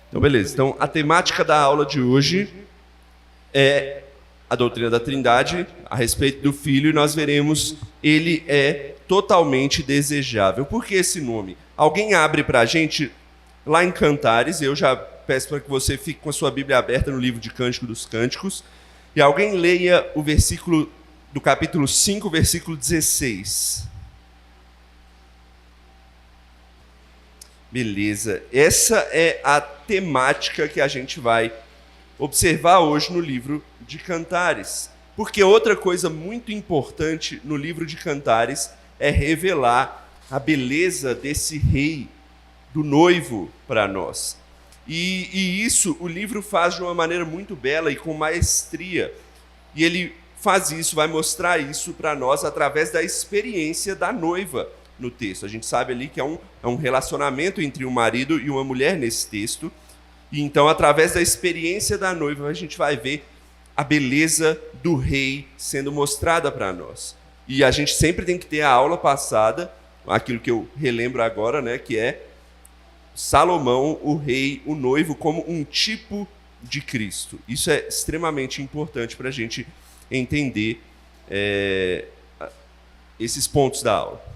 Então, beleza. Então, a temática da aula de hoje é a doutrina da Trindade a respeito do Filho, e nós veremos ele é totalmente desejável. Por que esse nome? Alguém abre para a gente lá em Cantares, eu já peço para que você fique com a sua Bíblia aberta no livro de Cântico dos Cânticos, e alguém leia o versículo do capítulo 5, versículo 16. Beleza, essa é a temática que a gente vai observar hoje no livro de Cantares. Porque outra coisa muito importante no livro de Cantares é revelar a beleza desse rei, do noivo para nós. E isso o livro faz de uma maneira muito bela e com maestria. E ele faz isso, vai mostrar isso para nós através da experiência da noiva no texto. A gente sabe ali que é um relacionamento entre um marido e uma mulher nesse texto. E então, através da experiência da noiva, a gente vai ver a beleza do rei sendo mostrada para nós. E a gente sempre tem que ter a aula passada, aquilo que eu relembro agora, né, que é Salomão, o rei, o noivo, como um tipo de Cristo. Isso é extremamente importante para a gente entender esses pontos da aula.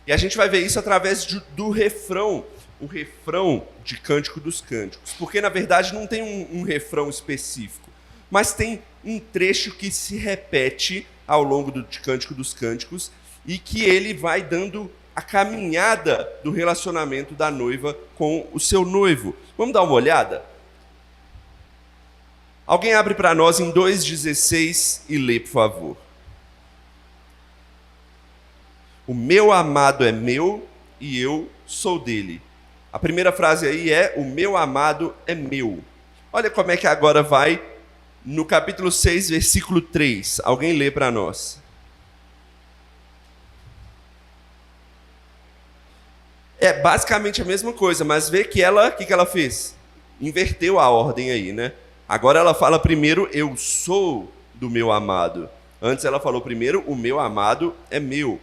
E a gente vai ver isso através do refrão, o refrão de Cântico dos Cânticos. Porque, na verdade, não tem um refrão específico, mas tem um trecho que se repete ao longo de Cântico dos Cânticos e que ele vai dando a caminhada do relacionamento da noiva com o seu noivo. Vamos dar uma olhada? Alguém abre para nós em 2,16 e lê, por favor. O meu amado é meu e eu sou dele. A primeira frase aí é: o meu amado é meu. Olha como é que agora vai no capítulo 6, versículo 3. Alguém lê para nós. É basicamente a mesma coisa, mas vê que o que ela fez? Inverteu a ordem aí, né? Agora ela fala primeiro: eu sou do meu amado. Antes ela falou primeiro: o meu amado é meu.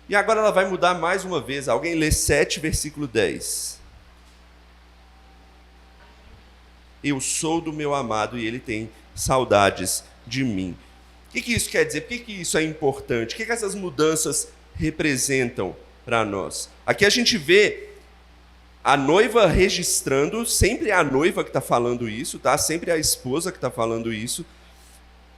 E agora ela vai mudar mais uma vez. Alguém lê 7, versículo 10. Eu sou do meu amado e ele tem saudades de mim. O que isso quer dizer? Por que isso é importante? O que essas mudanças representam para nós? Aqui a gente vê a noiva registrando, sempre é a noiva que está falando isso, tá? Sempre é a esposa que está falando isso.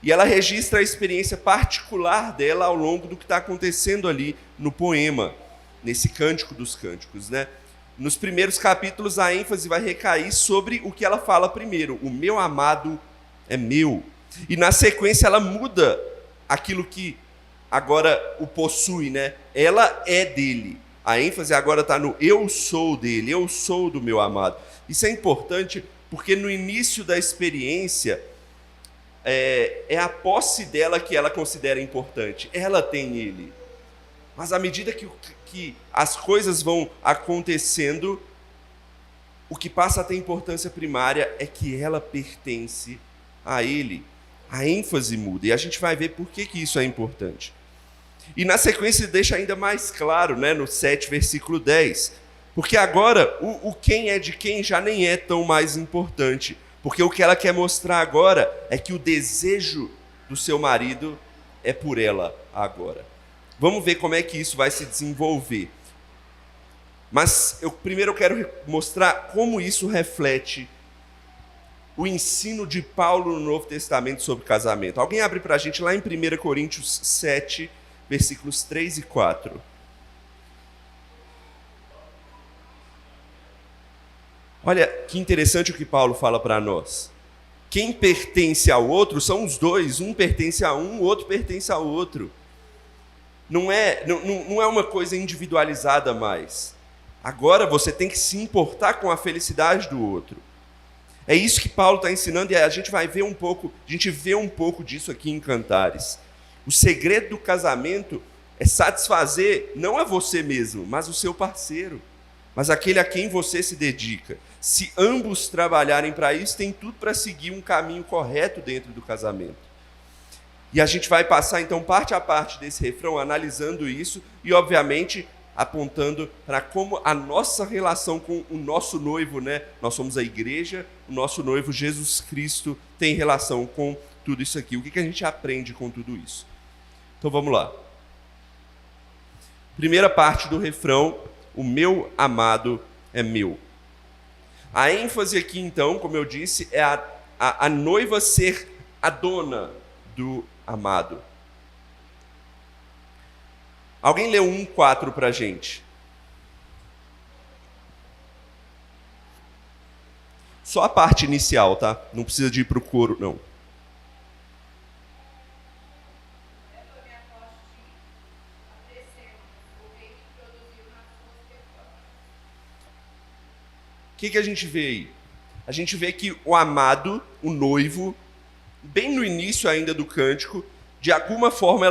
E ela registra a experiência particular dela ao longo do que está acontecendo ali no poema, nesse Cântico dos Cânticos, né? Nos primeiros capítulos, a ênfase vai recair sobre o que ela fala primeiro: o meu amado é meu. E na sequência ela muda aquilo que agora o possui, né? Ela é dele. A ênfase agora está no eu sou dele, eu sou do meu amado. Isso é importante porque no início da experiência, é a posse dela que ela considera importante. Ela tem ele. Mas à medida que as coisas vão acontecendo, o que passa a ter importância primária é que ela pertence a ele. A ênfase muda. E a gente vai ver por que isso é importante. E na sequência deixa ainda mais claro, né, no 7, versículo 10. Porque agora o quem é de quem já nem é tão mais importante. Porque o que ela quer mostrar agora é que o desejo do seu marido é por ela agora. Vamos ver como é que isso vai se desenvolver. Mas primeiro eu quero mostrar como isso reflete o ensino de Paulo no Novo Testamento sobre casamento. Alguém abre para a gente lá em 1 Coríntios 7, versículos 3 e 4. Olha que interessante o que Paulo fala para nós. Quem pertence ao outro são os dois. Um pertence a um, o outro pertence ao outro. Não é uma coisa individualizada mais. Agora você tem que se importar com a felicidade do outro. É isso que Paulo está ensinando e a gente vai ver um pouco, vê um pouco disso aqui em Cantares. O segredo do casamento é satisfazer não a você mesmo, mas o seu parceiro. Mas aquele a quem você se dedica. Se ambos trabalharem para isso, tem tudo para seguir um caminho correto dentro do casamento. E a gente vai passar, então, parte a parte desse refrão, analisando isso, e, obviamente, apontando para como a nossa relação com o nosso noivo, né? Nós somos a igreja, o nosso noivo Jesus Cristo tem relação com tudo isso aqui. O que a gente aprende com tudo isso? Então vamos lá. Primeira parte do refrão, o meu amado é meu. A ênfase aqui então, como eu disse, é a noiva ser a dona do amado. Alguém leu 1:4 para a gente? Só a parte inicial, tá? Não precisa de ir para o coro, não. O que a gente vê aí? A gente vê que o amado, o noivo, bem no início ainda do cântico, de alguma forma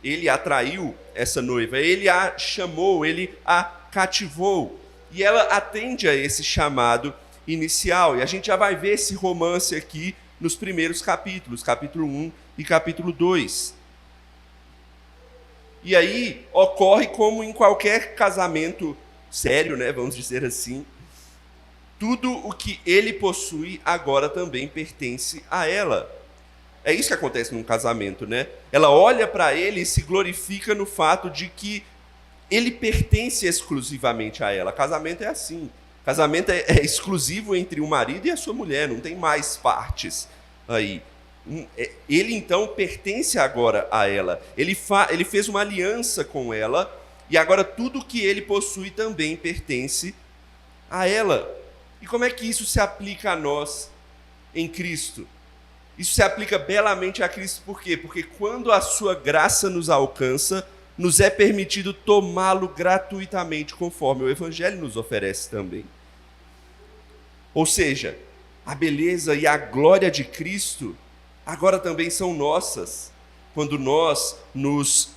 ele atraiu essa noiva, ele a chamou, ele a cativou. E ela atende a esse chamado inicial. E a gente já vai ver esse romance aqui nos primeiros capítulos, capítulo 1 e capítulo 2. E aí ocorre como em qualquer casamento sério, né, vamos dizer assim, tudo o que ele possui agora também pertence a ela. É isso que acontece num casamento, né? Ela olha para ele e se glorifica no fato de que ele pertence exclusivamente a ela. Casamento é assim. Casamento é exclusivo entre o marido e a sua mulher, não tem mais partes aí. Ele então pertence agora a ela. Ele fez uma aliança com ela e agora tudo que ele possui também pertence a ela. E como é que isso se aplica a nós em Cristo? Isso se aplica belamente a Cristo, por quê? Porque quando a sua graça nos alcança, nos é permitido tomá-lo gratuitamente, conforme o Evangelho nos oferece também. Ou seja, a beleza e a glória de Cristo agora também são nossas. Quando nós nos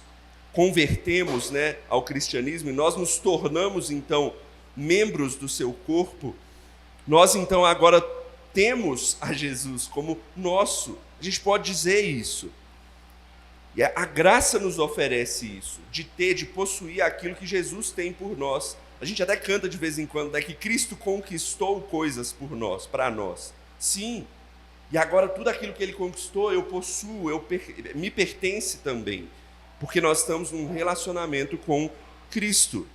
convertemos, né, ao cristianismo e nós nos tornamos, então, membros do seu corpo, nós, então, agora temos a Jesus como nosso. A gente pode dizer isso. E a graça nos oferece isso, de possuir aquilo que Jesus tem por nós. A gente até canta de vez em quando, né, que Cristo conquistou coisas por nós, para nós. Sim. E agora tudo aquilo que ele conquistou, eu possuo, me pertence também. Porque nós estamos num relacionamento com Cristo.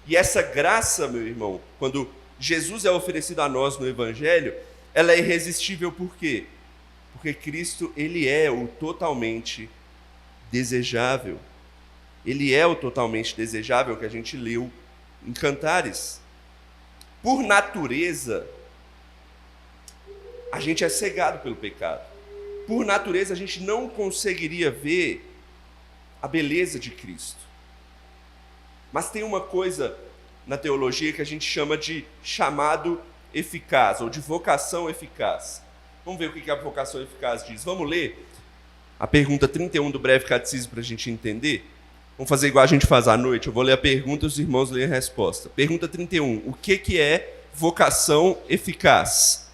E essa graça, meu irmão, quando Jesus é oferecido a nós no Evangelho, ela é irresistível por quê? Porque Cristo, ele é o totalmente desejável. Ele é o totalmente desejável que a gente leu em Cantares. Por natureza, a gente é cegado pelo pecado. Por natureza, a gente não conseguiria ver a beleza de Cristo. Mas tem uma coisa na teologia que a gente chama de chamado eficaz, ou de vocação eficaz. Vamos ver o que a vocação eficaz diz. Vamos ler a pergunta 31 do breve catecismo para a gente entender? Vamos fazer igual a gente faz à noite. Eu vou ler a pergunta e os irmãos leem a resposta. Pergunta 31. O que é vocação eficaz?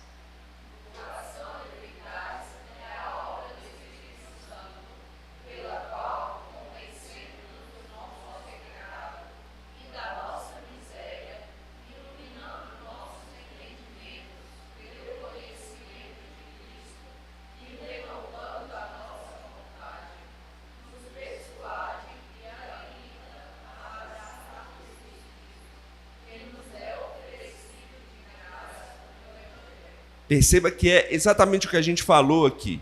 Perceba que é exatamente o que a gente falou aqui.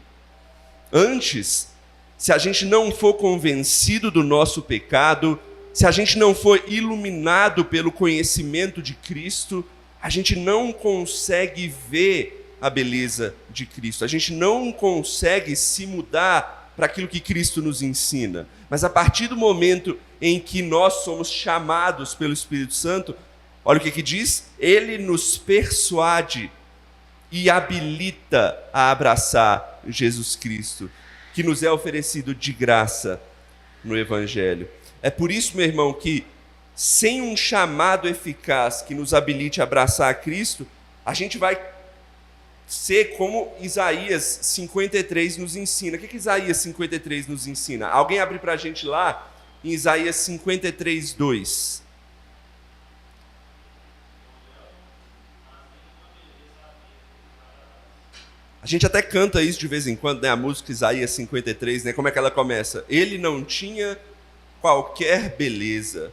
Antes, se a gente não for convencido do nosso pecado, se a gente não for iluminado pelo conhecimento de Cristo, a gente não consegue ver a beleza de Cristo. A gente não consegue se mudar para aquilo que Cristo nos ensina. Mas a partir do momento em que nós somos chamados pelo Espírito Santo, olha o que diz, ele nos persuade e habilita a abraçar Jesus Cristo, que nos é oferecido de graça no Evangelho. É por isso, meu irmão, que sem um chamado eficaz que nos habilite a abraçar a Cristo, a gente vai ser como Isaías 53 nos ensina. O que Isaías 53 nos ensina? Alguém abre para a gente lá em Isaías 53, 2. A gente até canta isso de vez em quando, né? A música Isaías 53, né? Como é que ela começa? Ele não tinha qualquer beleza.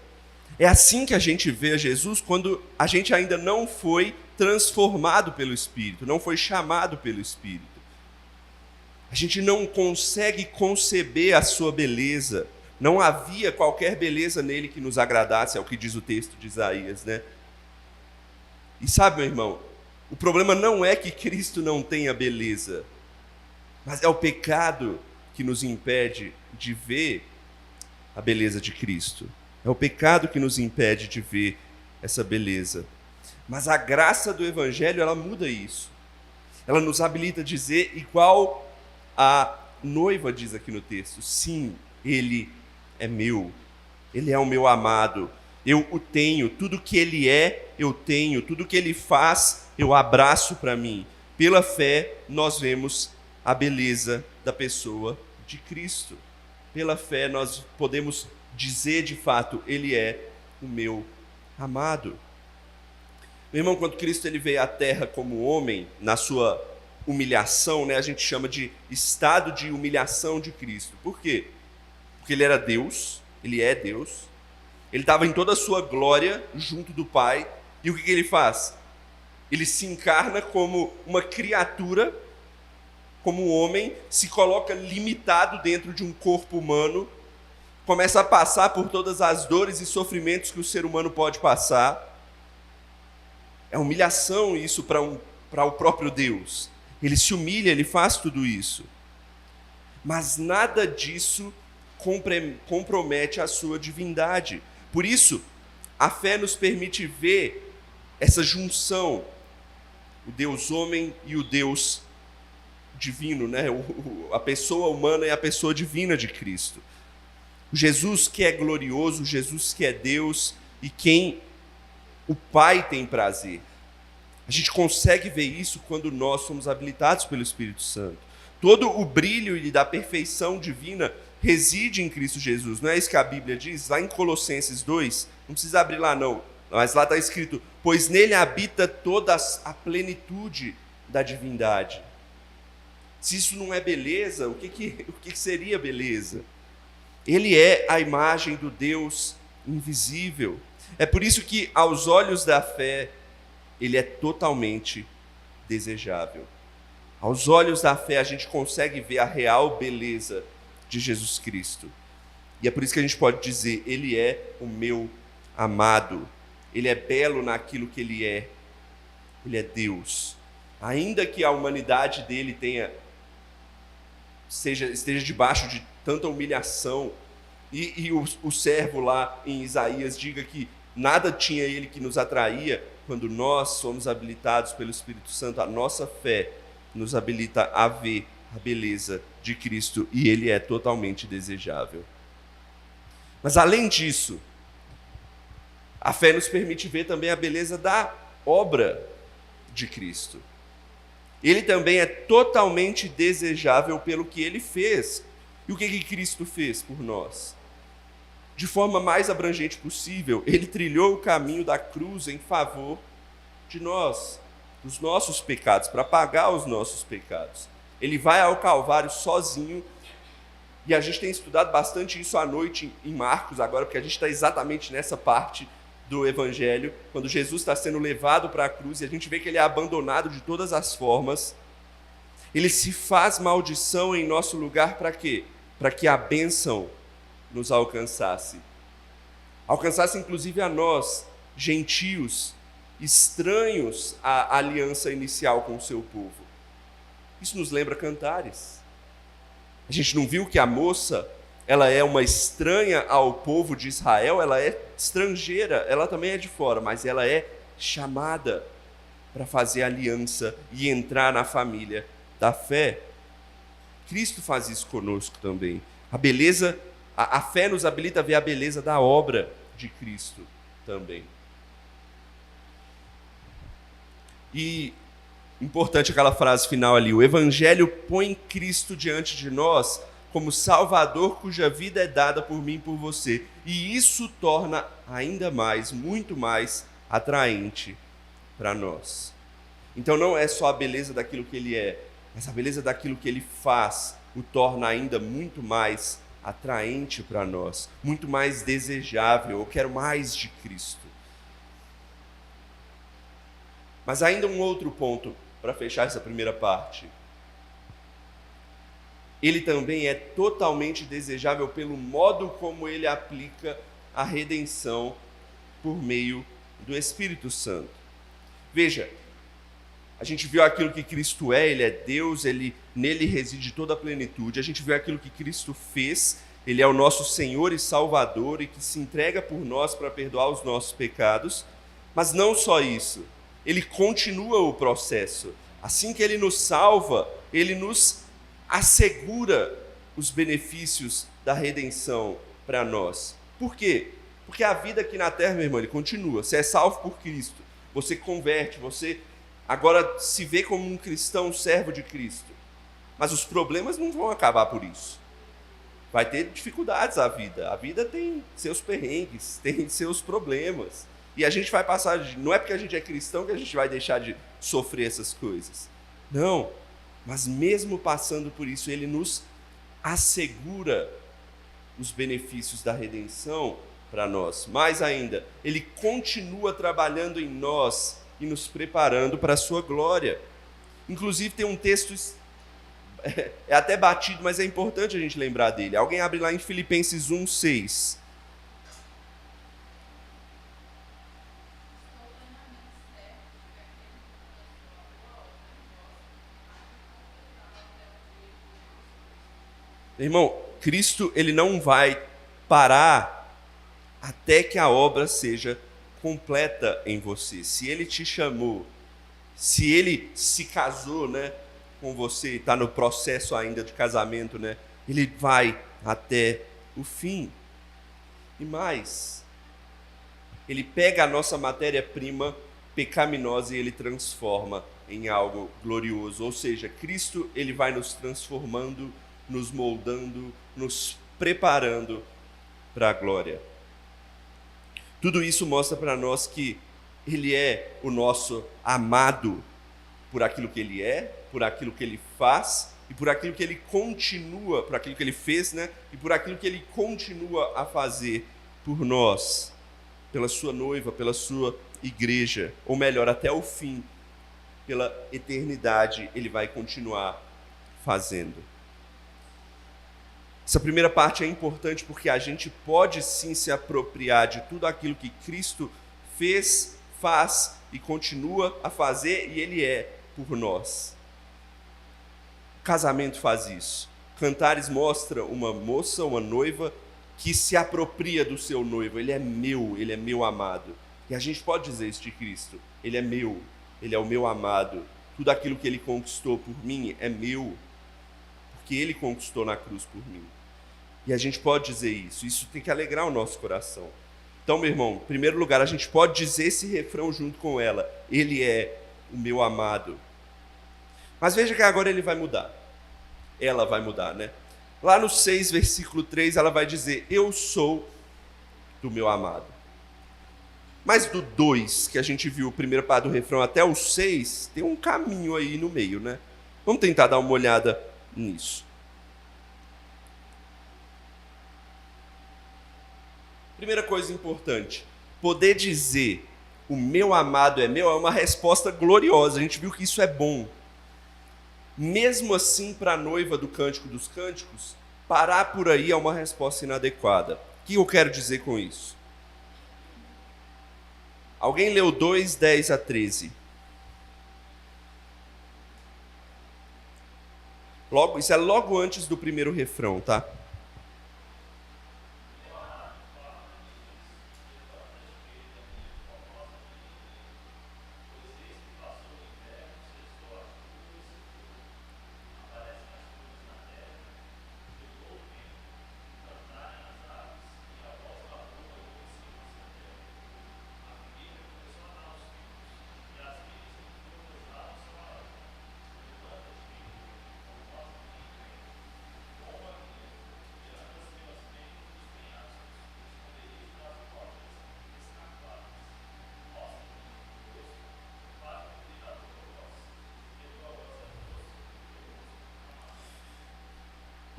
É assim que a gente vê a Jesus quando a gente ainda não foi transformado pelo Espírito, não foi chamado pelo Espírito. A gente não consegue conceber a sua beleza. Não havia qualquer beleza nele que nos agradasse, é o que diz o texto de Isaías, né? E sabe, meu irmão, o problema não é que Cristo não tenha beleza, mas é o pecado que nos impede de ver a beleza de Cristo. É o pecado que nos impede de ver essa beleza. Mas a graça do Evangelho, ela muda isso. Ela nos habilita a dizer, igual a noiva diz aqui no texto, sim, ele é meu, ele é o meu amado, eu o tenho, tudo que ele é, eu tenho, tudo que ele faz, eu abraço para mim. Pela fé, nós vemos a beleza da pessoa de Cristo. Pela fé, nós podemos dizer de fato, ele é o meu amado. Meu irmão, quando Cristo ele veio à terra como homem, na sua humilhação, né, a gente chama de estado de humilhação de Cristo. Por quê? Porque ele era Deus, ele é Deus, ele estava em toda a sua glória junto do Pai, e o que ele faz? Ele se encarna como uma criatura, como um homem, se coloca limitado dentro de um corpo humano, começa a passar por todas as dores e sofrimentos que o ser humano pode passar. É humilhação isso para o próprio Deus. Ele se humilha, ele faz tudo isso. Mas nada disso compromete a sua divindade. Por isso, a fé nos permite ver essa junção, o Deus homem e o Deus divino, né? A pessoa humana e a pessoa divina de Cristo. O Jesus que é glorioso, o Jesus que é Deus e quem o Pai tem prazer. A gente consegue ver isso quando nós somos habilitados pelo Espírito Santo. Todo o brilho da perfeição divina reside em Cristo Jesus. Não é isso que a Bíblia diz? Lá em Colossenses 2, não precisa abrir lá não, mas lá está escrito, pois nele habita toda a plenitude da divindade. Se isso não é beleza, o que seria beleza? Ele é a imagem do Deus invisível. É por isso que, aos olhos da fé, ele é totalmente desejável. Aos olhos da fé, a gente consegue ver a real beleza de Jesus Cristo. E é por isso que a gente pode dizer, ele é o meu amado. Ele é belo naquilo que ele é. Ele é Deus. Ainda que a humanidade dele esteja debaixo de tanta humilhação, e o servo lá em Isaías diga que nada tinha ele que nos atraía, quando nós somos habilitados pelo Espírito Santo, a nossa fé nos habilita a ver a beleza de Cristo, e ele é totalmente desejável. Mas além disso, a fé nos permite ver também a beleza da obra de Cristo. Ele também é totalmente desejável pelo que ele fez. E o que Cristo fez por nós? De forma mais abrangente possível, ele trilhou o caminho da cruz em favor de nós, dos nossos pecados, para pagar os nossos pecados. Ele vai ao Calvário sozinho, e a gente tem estudado bastante isso à noite em Marcos agora, porque a gente está exatamente nessa parte do Evangelho, quando Jesus está sendo levado para a cruz, e a gente vê que ele é abandonado de todas as formas. Ele se faz maldição em nosso lugar para quê? Para que a bênção nos alcançasse. Alcançasse inclusive a nós, gentios, estranhos à aliança inicial com o seu povo. Isso nos lembra Cantares. A gente não viu que a moça, ela é uma estranha ao povo de Israel, ela é estrangeira, ela também é de fora, mas ela é chamada para fazer aliança e entrar na família da fé. Cristo faz isso conosco também. A beleza, a fé nos habilita a ver a beleza da obra de Cristo também. E Importante aquela frase final ali: o Evangelho põe Cristo diante de nós como Salvador cuja vida é dada por mim e por você. E isso torna ainda mais, muito mais atraente para nós. Então não é só a beleza daquilo que ele é, mas a beleza daquilo que ele faz o torna ainda muito mais atraente para nós, muito mais desejável. Eu quero mais de Cristo. Mas ainda um outro ponto para fechar essa primeira parte. Ele também é totalmente desejável pelo modo como ele aplica a redenção por meio do Espírito Santo. Veja, a gente viu aquilo que Cristo é, ele é Deus, nele reside toda a plenitude. A gente viu aquilo que Cristo fez, ele é o nosso Senhor e Salvador e que se entrega por nós para perdoar os nossos pecados. Mas não só isso, ele continua o processo. Assim que ele nos salva, ele nos assegura os benefícios da redenção para nós. Por quê? Porque a vida aqui na terra, meu irmão, ele continua. Você é salvo por Cristo, você converte, você agora se vê como um cristão, servo de Cristo. Mas os problemas não vão acabar por isso. Vai ter dificuldades a vida tem seus perrengues, tem seus problemas. E a gente vai passar, não é porque a gente é cristão que a gente vai deixar de sofrer essas coisas. Não, mas mesmo passando por isso, ele nos assegura os benefícios da redenção para nós. Mais ainda, ele continua trabalhando em nós e nos preparando para a sua glória. Inclusive tem um texto, é até batido, mas é importante a gente lembrar dele. Alguém abre lá em Filipenses 1:6. Irmão, Cristo ele não vai parar até que a obra seja completa em você. Se ele te chamou, se ele se casou, né, com você, está no processo ainda de casamento, né, ele vai até o fim. E mais, ele pega a nossa matéria-prima pecaminosa e ele transforma em algo glorioso. Ou seja, Cristo ele vai nos transformando, nos moldando, nos preparando para a glória. Tudo isso mostra para nós que ele é o nosso amado por aquilo que ele é, por aquilo que ele faz e por aquilo que ele continua, por aquilo que ele fez, né? E por aquilo que ele continua a fazer por nós, pela sua noiva, pela sua igreja, ou melhor, até o fim, pela eternidade, ele vai continuar fazendo. Essa primeira parte é importante porque a gente pode sim se apropriar de tudo aquilo que Cristo fez, faz e continua a fazer, e ele é por nós. O casamento faz isso. Cantares mostra uma moça, uma noiva, que se apropria do seu noivo. Ele é meu amado. E a gente pode dizer isso de Cristo. Ele é meu, ele é o meu amado. Tudo aquilo que ele conquistou por mim é meu, porque ele conquistou na cruz por mim. E a gente pode dizer isso. Isso tem que alegrar o nosso coração. Então, meu irmão, em primeiro lugar, a gente pode dizer esse refrão junto com ela. Ele é o meu amado. Mas veja que agora ele vai mudar. Ela vai mudar, né? Lá no 6, versículo 3, ela vai dizer: eu sou do meu amado. Mas do 2, que a gente viu o primeiro par do refrão até o 6, tem um caminho aí no meio, né? Vamos tentar dar uma olhada nisso. Primeira coisa importante, poder dizer o meu amado é meu é uma resposta gloriosa. A gente viu que isso é bom. Mesmo assim, para a noiva do Cântico dos Cânticos, parar por aí é uma resposta inadequada. O que eu quero dizer com isso? Alguém leu 2, 10 a 13. Isso é logo antes do primeiro refrão, tá?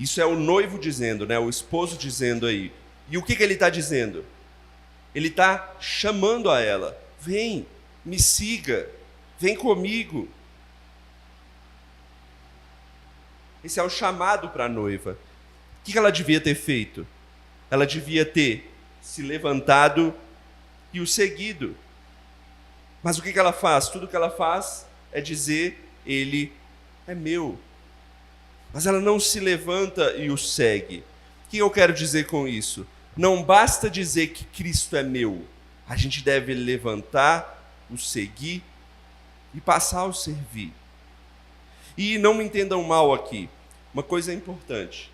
Isso é o noivo dizendo, né? O esposo dizendo aí. E o que ele está dizendo? Ele está chamando a ela. Vem, me siga, vem comigo. Esse é o chamado para a noiva. O que ela devia ter feito? Ela devia ter se levantado e o seguido. Mas o que ela faz? Tudo que ela faz é dizer, ele é meu. Mas ela não se levanta e o segue. O que eu quero dizer com isso? Não basta dizer que Cristo é meu. A gente deve levantar, o seguir e passar a o servir. E não me entendam mal aqui. Uma coisa é importante.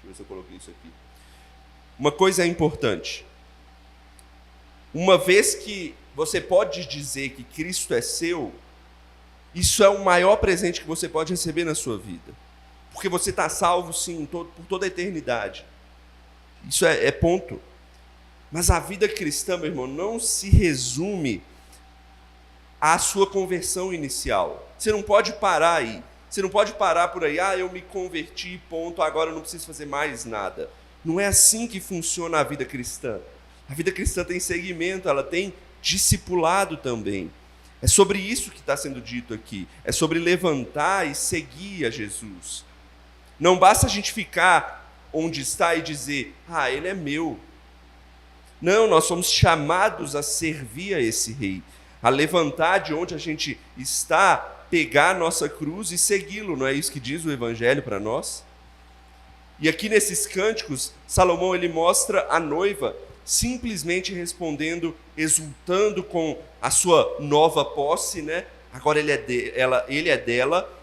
Deixa eu ver se eu coloquei isso aqui. Uma coisa é importante. Uma vez que você pode dizer que Cristo é seu, isso é o maior presente que você pode receber na sua vida. Porque você está salvo, sim, por toda a eternidade. Isso é ponto. Mas a vida cristã, meu irmão, não se resume à sua conversão inicial. Você não pode parar aí. Você não pode parar por aí, eu me converti, ponto, agora eu não preciso fazer mais nada. Não é assim que funciona a vida cristã. A vida cristã tem seguimento, ela tem discipulado também. É sobre isso que está sendo dito aqui. É sobre levantar e seguir a Jesus. Não basta a gente ficar onde está e dizer, ele é meu. Não, nós somos chamados a servir a esse rei, a levantar de onde a gente está, pegar a nossa cruz e segui-lo. Não é isso que diz o Evangelho para nós? E aqui nesses cânticos, Salomão ele mostra a noiva simplesmente respondendo, exultando com a sua nova posse, né? Agora ele é dela,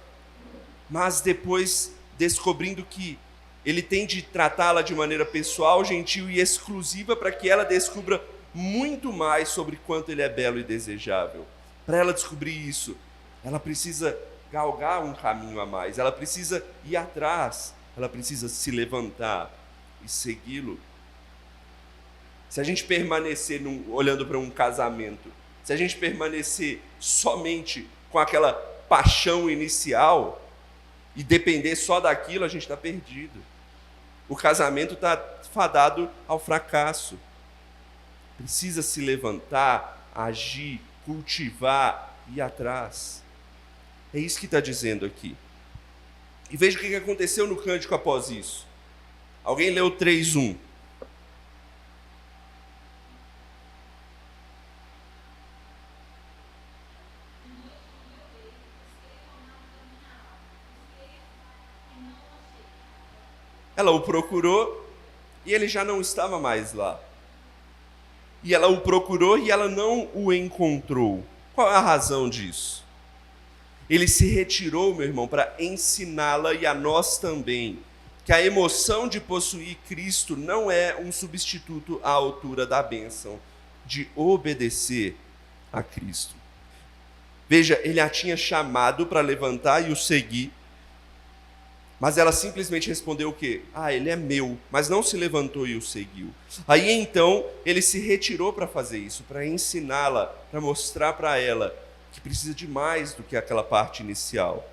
mas depois descobrindo que ele tem de tratá-la de maneira pessoal, gentil e exclusiva para que ela descubra muito mais sobre quanto ele é belo e desejável. Para ela descobrir isso, ela precisa galgar um caminho a mais, ela precisa ir atrás, ela precisa se levantar e segui-lo. Se a gente permanecer olhando para um casamento, se a gente permanecer somente com aquela paixão inicial e depender só daquilo, a gente está perdido. O casamento está fadado ao fracasso. Precisa se levantar, agir, cultivar, ir atrás. É isso que está dizendo aqui. E veja o que aconteceu no cântico após isso. Alguém leu 3:1. Ela o procurou e ele já não estava mais lá. E ela o procurou e ela não o encontrou. Qual é a razão disso? Ele se retirou, meu irmão, para ensiná-la e a nós também, que a emoção de possuir Cristo não é um substituto à altura da bênção de obedecer a Cristo. Veja, ele a tinha chamado para levantar e o seguir, mas ela simplesmente respondeu o quê? Ele é meu, mas não se levantou e o seguiu. Aí então, ele se retirou para fazer isso, para ensiná-la, para mostrar para ela que precisa de mais do que aquela parte inicial.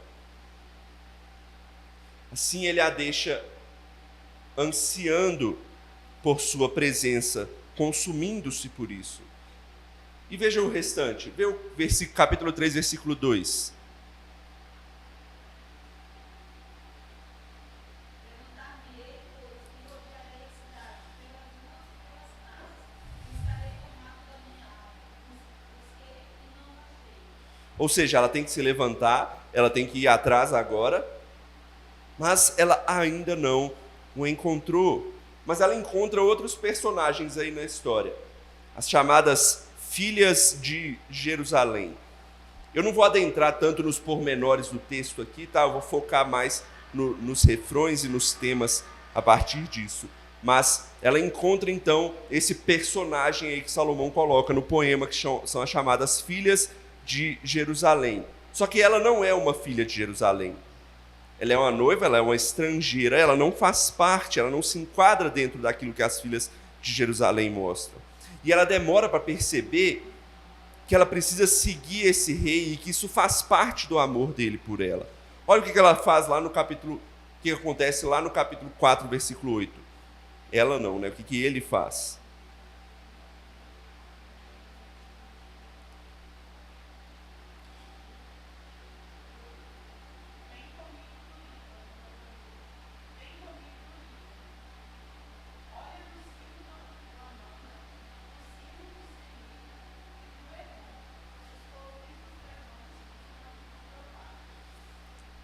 Assim ele a deixa ansiando por sua presença, consumindo-se por isso. E veja o restante, vê o capítulo 3, versículo 2. Ou seja, ela tem que se levantar, ela tem que ir atrás agora, mas ela ainda não o encontrou. Mas ela encontra outros personagens aí na história, as chamadas filhas de Jerusalém. Eu não vou adentrar tanto nos pormenores do texto aqui, tá? Eu vou focar mais nos refrões e nos temas a partir disso. Mas ela encontra então esse personagem aí que Salomão coloca no poema, que são as chamadas filhas de Jerusalém. Só que ela não é uma filha de Jerusalém. Ela é uma noiva, ela é uma estrangeira, ela não faz parte, ela não se enquadra dentro daquilo que as filhas de Jerusalém mostram. E ela demora para perceber que ela precisa seguir esse rei e que isso faz parte do amor dele por ela. Olha o que ela faz lá no capítulo O que acontece lá no capítulo 4, versículo 8? Ela não, né? O que ele faz?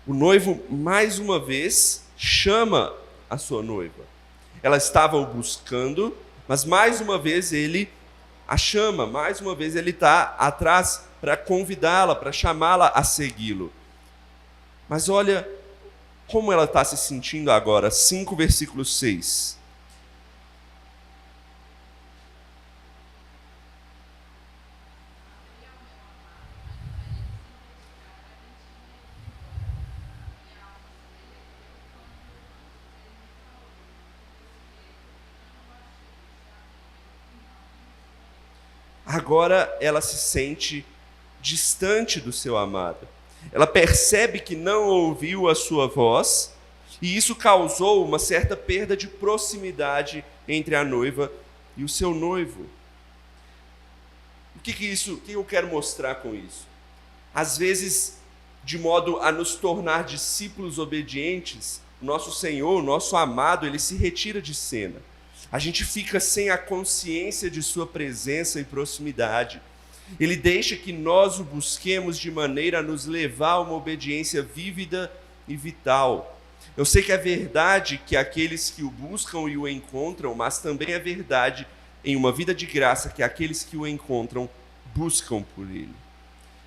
O noivo, mais uma vez, chama a sua noiva. Ela estava o buscando, mas mais uma vez ele a chama, mais uma vez ele está atrás para convidá-la, para chamá-la a segui-lo. Mas olha como ela está se sentindo agora, 5 versículo 6. Agora ela se sente distante do seu amado. Ela percebe que não ouviu a sua voz, e isso causou uma certa perda de proximidade entre a noiva e o seu noivo. O que eu quero mostrar com isso? Às vezes, de modo a nos tornar discípulos obedientes, nosso Senhor, nosso amado, ele se retira de cena. A gente fica sem a consciência de sua presença e proximidade. Ele deixa que nós o busquemos de maneira a nos levar a uma obediência vívida e vital. Eu sei que é verdade que aqueles que o buscam e o encontram, mas também é verdade em uma vida de graça que aqueles que o encontram buscam por ele.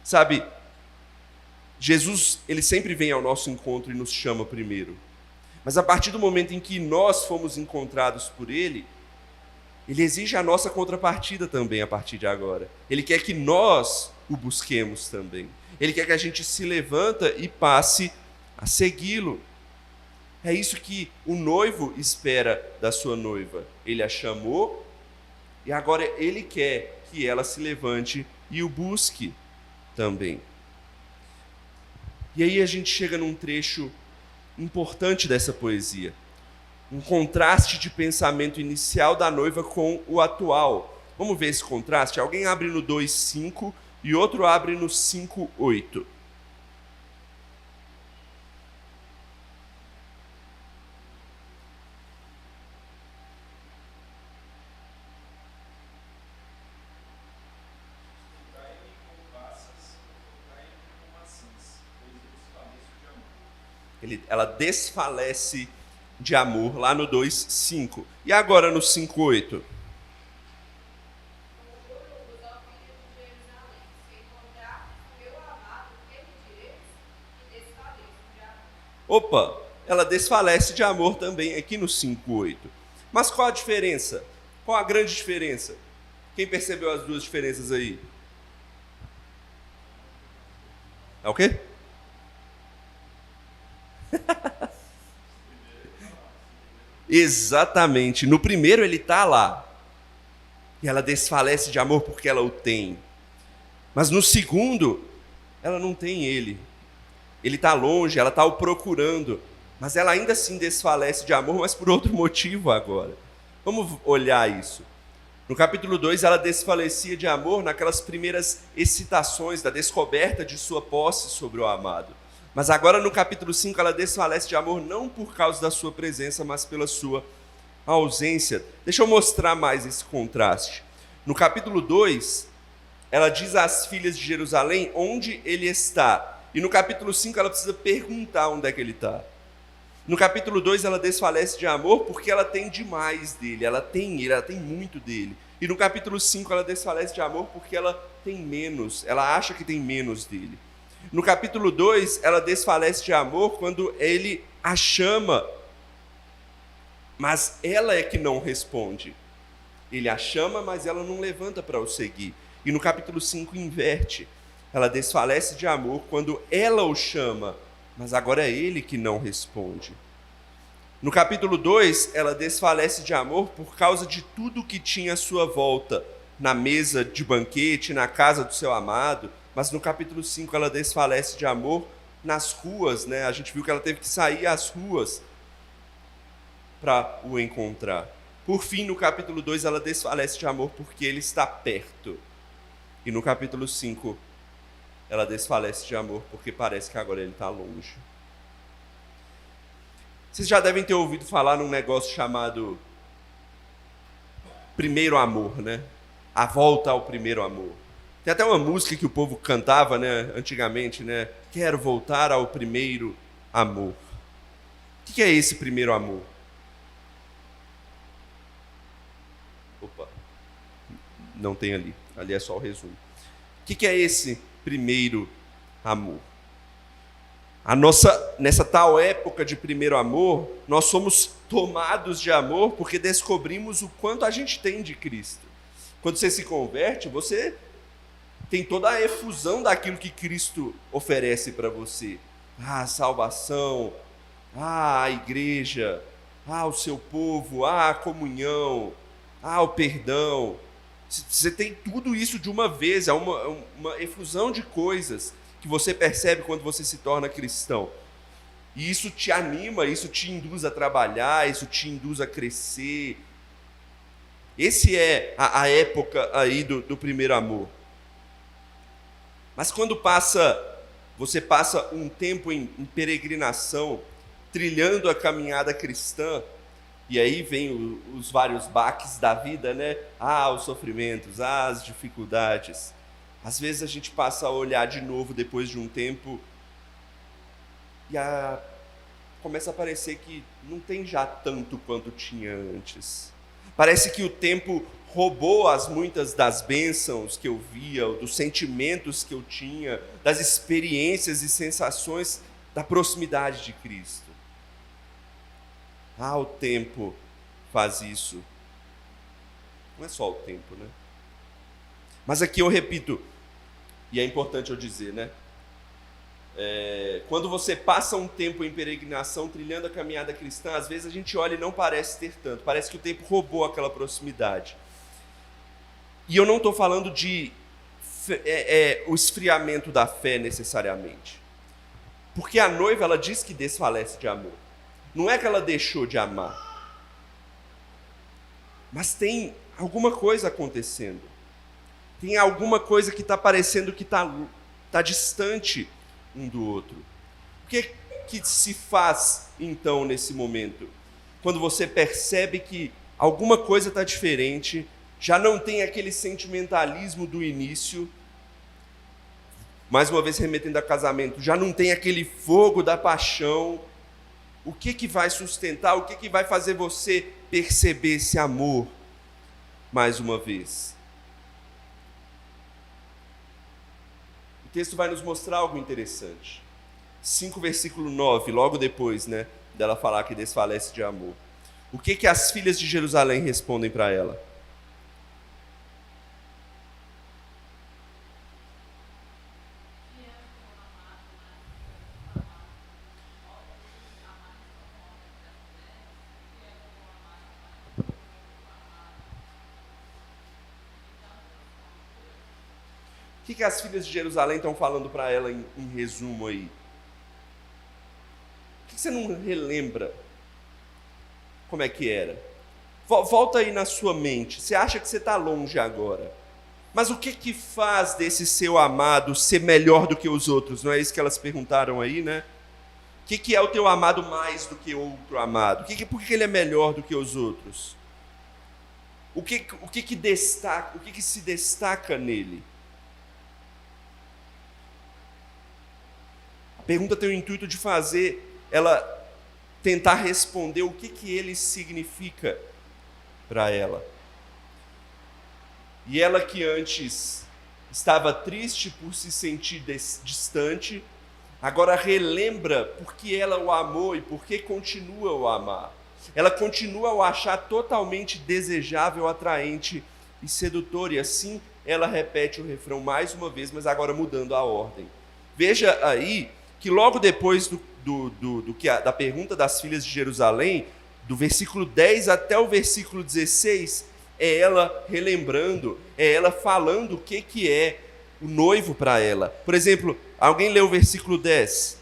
Sabe, Jesus, ele sempre vem ao nosso encontro e nos chama primeiro. Mas a partir do momento em que nós fomos encontrados por ele, ele exige a nossa contrapartida também a partir de agora. Ele quer que nós o busquemos também. Ele quer que a gente se levanta e passe a segui-lo. É isso que o noivo espera da sua noiva. Ele a chamou e agora ele quer que ela se levante e o busque também. E aí a gente chega num trecho importante dessa poesia. Um contraste de pensamento inicial da noiva com o atual. Vamos ver esse contraste? Alguém abre no 2:5 e outro abre no 5:8. Ela desfalece de amor, lá no 2:5. E agora no 5:8? Opa, ela desfalece de amor também aqui no 5:8. Mas qual a diferença? Qual a grande diferença? Quem percebeu as duas diferenças aí? É o quê? Exatamente. No primeiro ele está lá. E ela desfalece de amor porque ela o tem. Mas no segundo, ela não tem ele. Ele está longe, ela está o procurando. Mas ela ainda assim desfalece de amor, mas por outro motivo agora. Vamos olhar isso. No capítulo 2, ela desfalecia de amor naquelas primeiras excitações da descoberta de sua posse sobre o amado. Mas agora no capítulo 5 ela desfalece de amor não por causa da sua presença, mas pela sua ausência. Deixa eu mostrar mais esse contraste. No capítulo 2, ela diz às filhas de Jerusalém onde ele está. E no capítulo 5 ela precisa perguntar onde é que ele está. No capítulo 2 ela desfalece de amor porque ela tem demais dele, ela tem muito dele. E no capítulo 5 ela desfalece de amor porque ela tem menos, ela acha que tem menos dele. No capítulo 2, ela desfalece de amor quando ele a chama, mas ela é que não responde. Ele a chama, mas ela não levanta para o seguir. E no capítulo 5 inverte. Ela desfalece de amor quando ela o chama, mas agora é ele que não responde. No capítulo 2, ela desfalece de amor por causa de tudo que tinha à sua volta, na mesa de banquete, na casa do seu amado. Mas no capítulo 5 ela desfalece de amor nas ruas, né? A gente viu que ela teve que sair às ruas para o encontrar. Por fim, no capítulo 2, ela desfalece de amor porque ele está perto. E no capítulo 5, ela desfalece de amor porque parece que agora ele está longe. Vocês já devem ter ouvido falar num negócio chamado primeiro amor, né? A volta ao primeiro amor. Tem até uma música que o povo cantava, né, antigamente, né? Quero voltar ao primeiro amor. O que é esse primeiro amor? Opa, não tem ali. Ali é só o resumo. O que é esse primeiro amor? Nessa tal época de primeiro amor, nós somos tomados de amor porque descobrimos o quanto a gente tem de Cristo. Quando você se converte, você tem toda a efusão daquilo que Cristo oferece para você. A salvação, a igreja, o seu povo, a comunhão, o perdão. Você tem tudo isso de uma vez, é uma efusão de coisas que você percebe quando você se torna cristão. E isso te anima, isso te induz a trabalhar, isso te induz a crescer. Esse é a época aí do primeiro amor. Mas quando você passa um tempo em peregrinação, trilhando a caminhada cristã, e aí vem os vários baques da vida, né? Os sofrimentos, as dificuldades. Às vezes a gente passa a olhar de novo depois de um tempo e começa a parecer que não tem já tanto quanto tinha antes. Parece que o tempo roubou muitas das bênçãos que eu via, dos sentimentos que eu tinha, das experiências e sensações da proximidade de Cristo. O tempo faz isso. Não é só o tempo, né? Mas aqui eu repito, e é importante eu dizer, né? Quando você passa um tempo em peregrinação, trilhando a caminhada cristã, às vezes a gente olha e não parece ter tanto. Parece que o tempo roubou aquela proximidade. E eu não estou falando de o esfriamento da fé necessariamente. Porque a noiva, ela diz que desfalece de amor. Não é que ela deixou de amar. Mas tem alguma coisa acontecendo. Tem alguma coisa que está parecendo que está distante um do outro. O que se faz, então, nesse momento? Quando você percebe que alguma coisa está diferente, já não tem aquele sentimentalismo do início, mais uma vez remetendo a casamento, já não tem aquele fogo da paixão. O que vai sustentar, o que vai fazer você perceber esse amor mais uma vez? O texto vai nos mostrar algo interessante. 5, versículo 9, logo depois, né, dela falar que desfalece de amor. O que as filhas de Jerusalém respondem para ela? O que as filhas de Jerusalém estão falando para ela em resumo aí? Por que você não relembra como é que era? Volta aí na sua mente. Você acha que você está longe agora. Mas o que faz desse seu amado ser melhor do que os outros? Não é isso que elas perguntaram aí, né? O que é o teu amado mais do que outro amado? Por que ele é melhor do que os outros? O que destaca? O que se destaca nele? A pergunta tem o intuito de fazer ela tentar responder o que ele significa para ela. E ela que antes estava triste por se sentir distante, agora relembra por que ela o amou e por que continua a o amar. Ela continua a o achar totalmente desejável, atraente e sedutor. E assim ela repete o refrão mais uma vez, mas agora mudando a ordem. Veja aí que logo depois da pergunta das filhas de Jerusalém, do versículo 10 até o versículo 16, é ela relembrando, é ela falando o que é o noivo para ela. Por exemplo, alguém lê o versículo 10.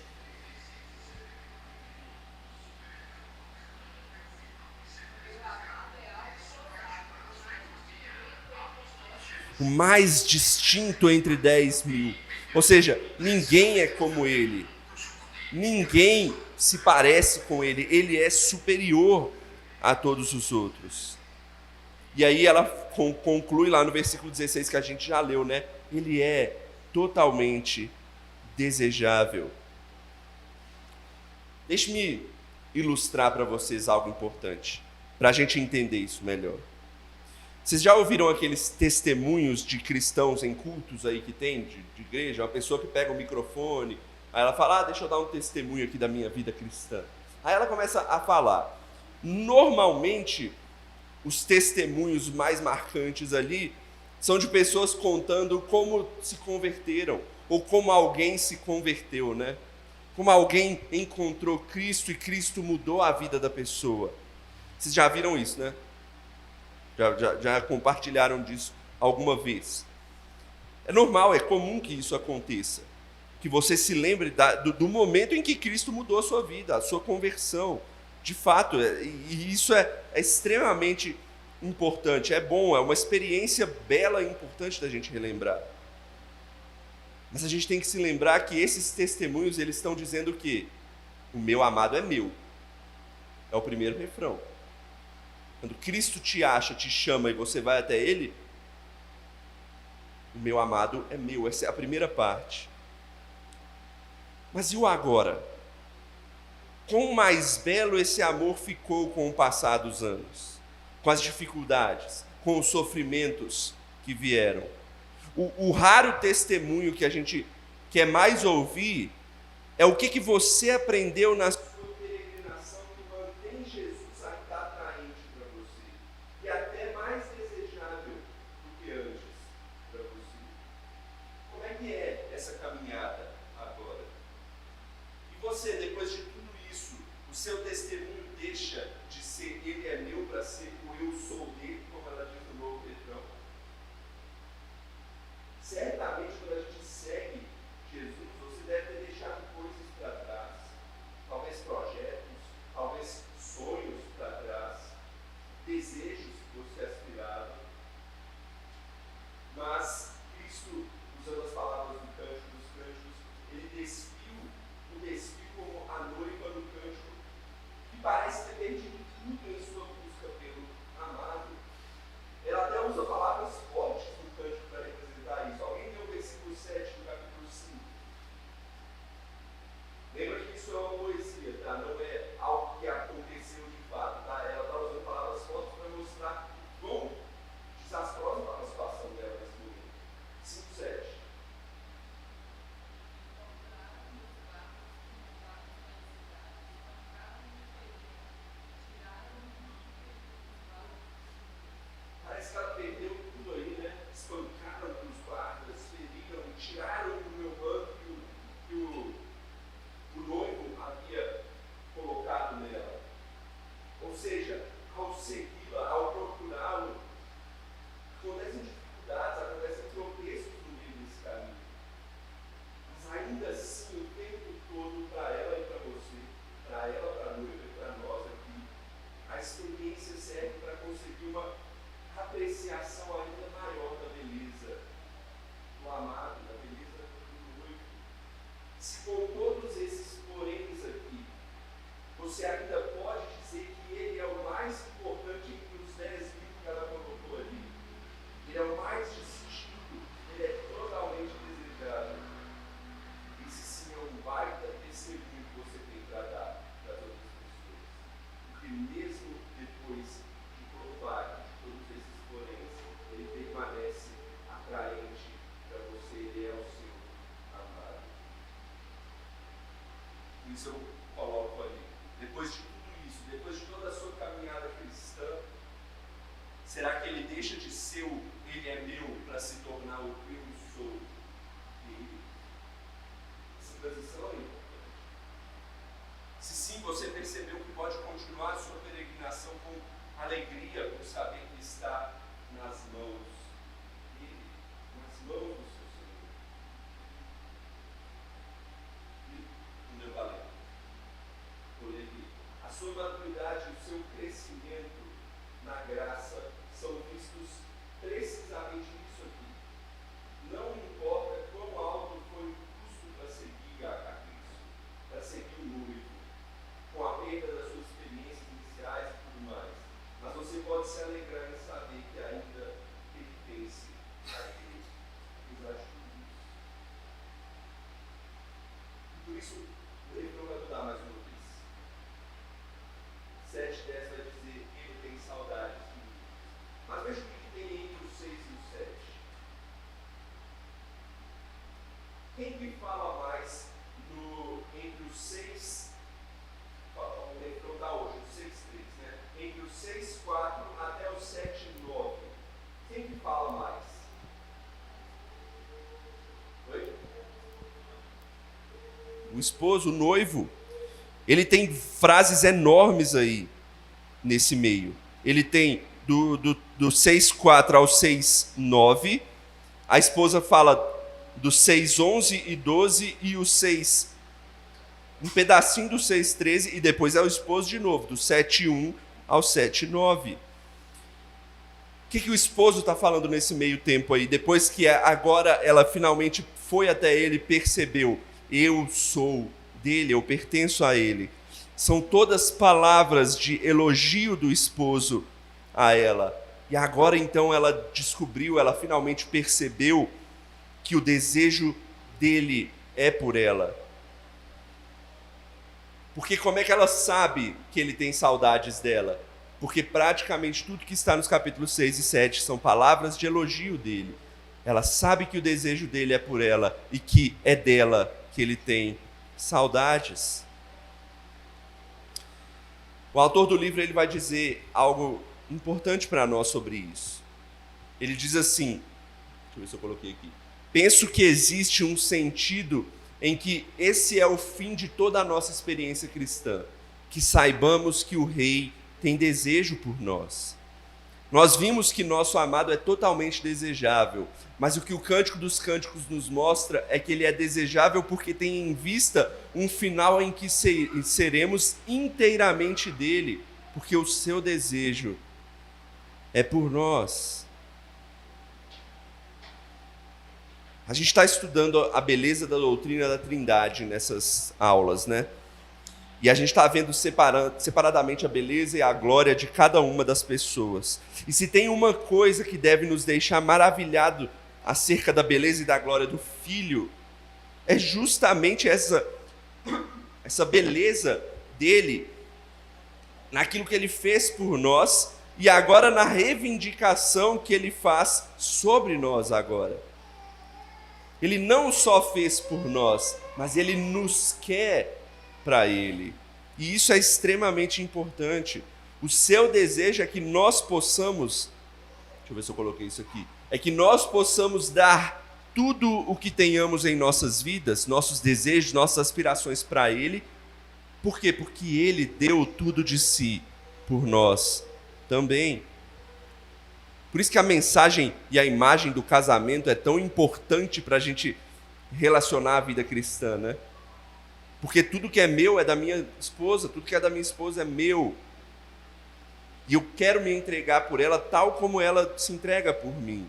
o mais distinto entre 10 mil. Ou seja, ninguém é como ele. Ninguém se parece com ele. Ele é superior a todos os outros. E aí ela conclui lá no versículo 16 que a gente já leu, né? Ele é totalmente desejável. Deixe-me ilustrar para vocês algo importante, para a gente entender isso melhor. Vocês já ouviram aqueles testemunhos de cristãos em cultos aí que tem, de igreja? Uma pessoa que pega o microfone, aí ela fala, deixa eu dar um testemunho aqui da minha vida cristã. Aí ela começa a falar. Normalmente, os testemunhos mais marcantes ali são de pessoas contando como se converteram, ou como alguém se converteu, né? Como alguém encontrou Cristo e Cristo mudou a vida da pessoa. Vocês já viram isso, né? Já compartilharam disso alguma vez. É normal, é comum que isso aconteça. Que você se lembre do momento em que Cristo mudou a sua vida, a sua conversão. De fato, e isso é extremamente importante. É bom, é uma experiência bela e importante da gente relembrar. Mas a gente tem que se lembrar que esses testemunhos, eles estão dizendo que o meu amado é meu. É o primeiro refrão. Quando Cristo te acha, te chama e você vai até Ele, o meu amado é meu. Essa é a primeira parte. Mas e o agora? Quão mais belo esse amor ficou com o passar dos anos? Com as dificuldades, com os sofrimentos que vieram. O raro testemunho que a gente quer mais ouvir é o que você aprendeu na sua peregrinação que mantém Jesus ainda atraente para você e até mais desejável do que antes para você. Como é que é essa caminhada agora? E você, depois de tudo isso, o seu testemunho deixa de ser ele é meu para ser o eu sou dele, como ela diz no Novo Refrão? Certamente, quando a gente segue Jesus, você deve ter deixado coisas para trás, talvez projetos, talvez sonhos para trás, desejos que você aspirava. Mas Cristo, usando as palavras do Cântico dos Cânticos, ele despiu como a noiva no cântico, que parece ter perdido tudo em sua busca pelo amado. Ela até usa palavras fortes no cântico para representar isso. Alguém tem o versículo 7 do capítulo 5. Lembra que isso é uma poesia, tá? Não é algo que aconteceu de fato, tá? Ela está usando palavras fortes para mostrar o quão desastrosa estava a situação dela nesse momento. 5, 7. Parece que ela perdeu tudo aí, né? Espancaram os guardas, feriram, tiraram o meu manto que o noivo havia colocado nela. Ou seja, ao segui-la, ao procurá-lo, acontecem dificuldades, acontecem tropeços no meio desse caminho. Mas ainda assim, o tempo todo, para ela e para você, para ela, para a noiva e para nós aqui, a experiência serve para conseguir uma apreciação ainda maior da beleza do amado, da beleza do noivo. Se com todos esses poréns aqui, você ainda pode dizer que ele é o mais importante entre os 10 mil que ela colocou ali. Ele é o mais distinto, ele é totalmente desejável. Esse sim é um baita testemunho que você tem para dar para as outras pessoas. Porque mesmo depois de provar de todos esses poréns, ele permanece atraente para você, ele é o seu amado. Por isso eu coloco ali. Depois de tudo isso, depois de toda a sua caminhada cristã, será que ele deixa de ser o ele é meu para se tornar o eu sou dele? Essa transição é importante. Se sim, você percebeu que pode continuar a sua peregrinação com alegria, por saber que está nas mãos dele, nas mãos do seu Senhor. E não deu valendo. o esposo, o noivo, ele tem frases enormes aí nesse meio. Ele tem do 6:4 ao 6:9, a esposa fala do 6:11 e 12 e o 6, um pedacinho do 6:13 e depois é o esposo de novo, do 7:1 ao 7:9. O que o esposo está falando nesse meio tempo aí? Depois que agora ela finalmente foi até ele e percebeu, eu sou dele, eu pertenço a ele. São todas palavras de elogio do esposo a ela. E agora então ela descobriu, ela finalmente percebeu que o desejo dele é por ela. Porque como é que ela sabe que ele tem saudades dela? Porque praticamente tudo que está nos capítulos 6 e 7 são palavras de elogio dele. Ela sabe que o desejo dele é por ela e que é dela que ele tem saudades. O autor do livro ele vai dizer algo importante para nós sobre isso. Ele diz assim, deixa eu ver se eu coloquei aqui. Penso que existe um sentido em que esse é o fim de toda a nossa experiência cristã, que saibamos que o Rei tem desejo por nós. Nós vimos que nosso amado é totalmente desejável, mas o que o Cântico dos Cânticos nos mostra é que ele é desejável porque tem em vista um final em que seremos inteiramente dele, porque o seu desejo é por nós. A gente está estudando a beleza da doutrina da Trindade nessas aulas, né? E a gente está vendo separadamente a beleza e a glória de cada uma das pessoas. E se tem uma coisa que deve nos deixar maravilhado acerca da beleza e da glória do Filho, é justamente essa beleza dele, naquilo que ele fez por nós, e agora na reivindicação que ele faz sobre nós agora. Ele não só fez por nós, mas ele nos quer para ele. E isso é extremamente importante. O seu desejo é que nós possamos, deixa eu ver se eu coloquei isso aqui, é que nós possamos dar tudo o que tenhamos em nossas vidas, nossos desejos, nossas aspirações para ele. Por quê? Porque ele deu tudo de si por nós também. Por isso que a mensagem e a imagem do casamento é tão importante para a gente relacionar a vida cristã, né? Porque tudo que é meu é da minha esposa, tudo que é da minha esposa é meu. E eu quero me entregar por ela tal como ela se entrega por mim.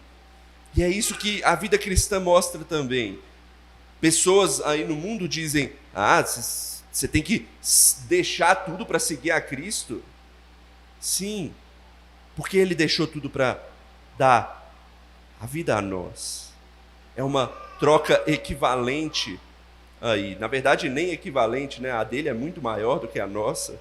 E é isso que a vida cristã mostra também. Pessoas aí no mundo dizem, você tem que deixar tudo para seguir a Cristo. Sim, porque ele deixou tudo para dar a vida a nós. É uma troca equivalente aí. Na verdade, nem equivalente, né? A dele é muito maior do que a nossa.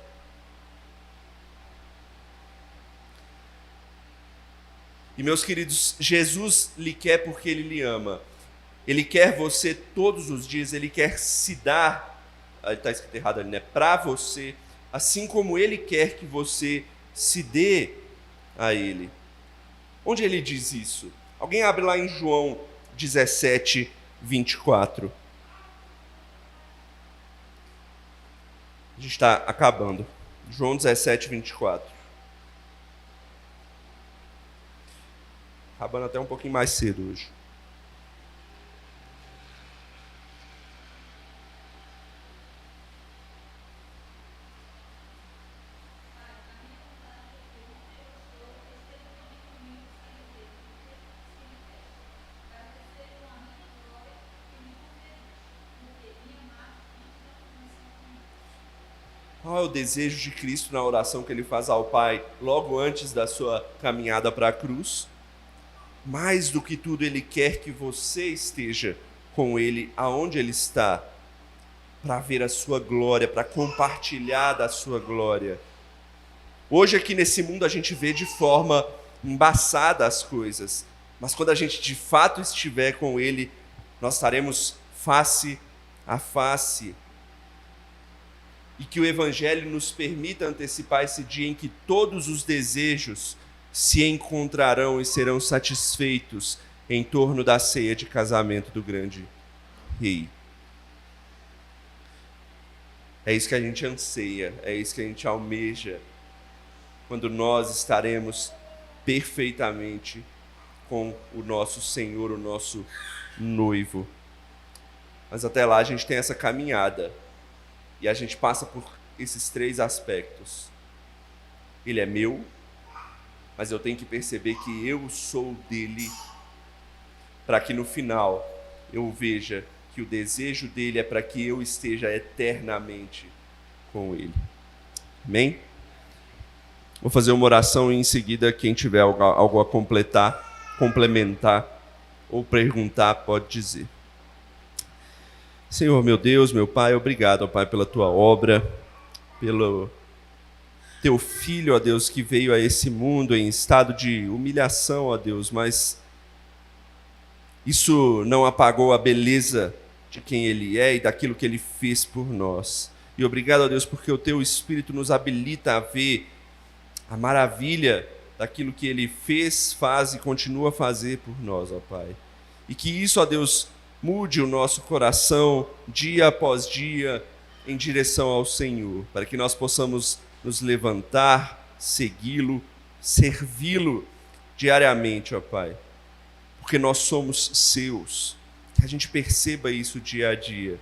E, meus queridos, Jesus lhe quer porque ele lhe ama. Ele quer você todos os dias, ele quer se dar, está escrito errado ali, né? Para você, assim como ele quer que você se dê a ele. Onde ele diz isso? Alguém abre lá em João 17, 24. A gente está acabando. João 17, 24. Acabando até um pouquinho mais cedo hoje. Qual é o desejo de Cristo na oração que ele faz ao Pai logo antes da sua caminhada para a cruz? Mais do que tudo, ele quer que você esteja com ele aonde ele está, para ver a sua glória, para compartilhar da sua glória. Hoje aqui nesse mundo a gente vê de forma embaçada as coisas, mas quando a gente de fato estiver com ele, nós estaremos face a face. E que o Evangelho nos permita antecipar esse dia em que todos os desejos se encontrarão e serão satisfeitos em torno da ceia de casamento do grande Rei. É isso que a gente anseia, é isso que a gente almeja, quando nós estaremos perfeitamente com o nosso Senhor, o nosso noivo. Mas até lá a gente tem essa caminhada, e a gente passa por esses 3 aspectos. Ele é meu, mas eu tenho que perceber que eu sou dele, para que no final eu veja que o desejo dele é para que eu esteja eternamente com ele. Amém? Vou fazer uma oração e em seguida quem tiver algo a complementar ou perguntar pode dizer. Senhor, meu Deus, meu Pai, obrigado, ó Pai, pela tua obra, pelo teu Filho, ó Deus, que veio a esse mundo em estado de humilhação, ó Deus, mas isso não apagou a beleza de quem Ele é e daquilo que Ele fez por nós. E obrigado, ó Deus, porque o teu Espírito nos habilita a ver a maravilha daquilo que Ele fez, faz e continua a fazer por nós, ó Pai. E que isso, ó Deus, mude o nosso coração dia após dia em direção ao Senhor, para que nós possamos nos levantar, segui-lo, servi-lo diariamente, ó Pai. Porque nós somos seus. Que a gente perceba isso dia a dia.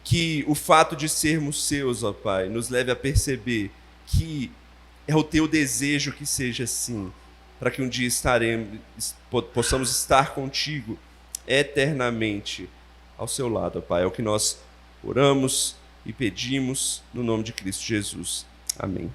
Que o fato de sermos seus, ó Pai, nos leve a perceber que é o teu desejo que seja assim, para que um dia possamos estar contigo eternamente ao seu lado, ó Pai. É o que nós oramos e pedimos no nome de Cristo Jesus. Amém.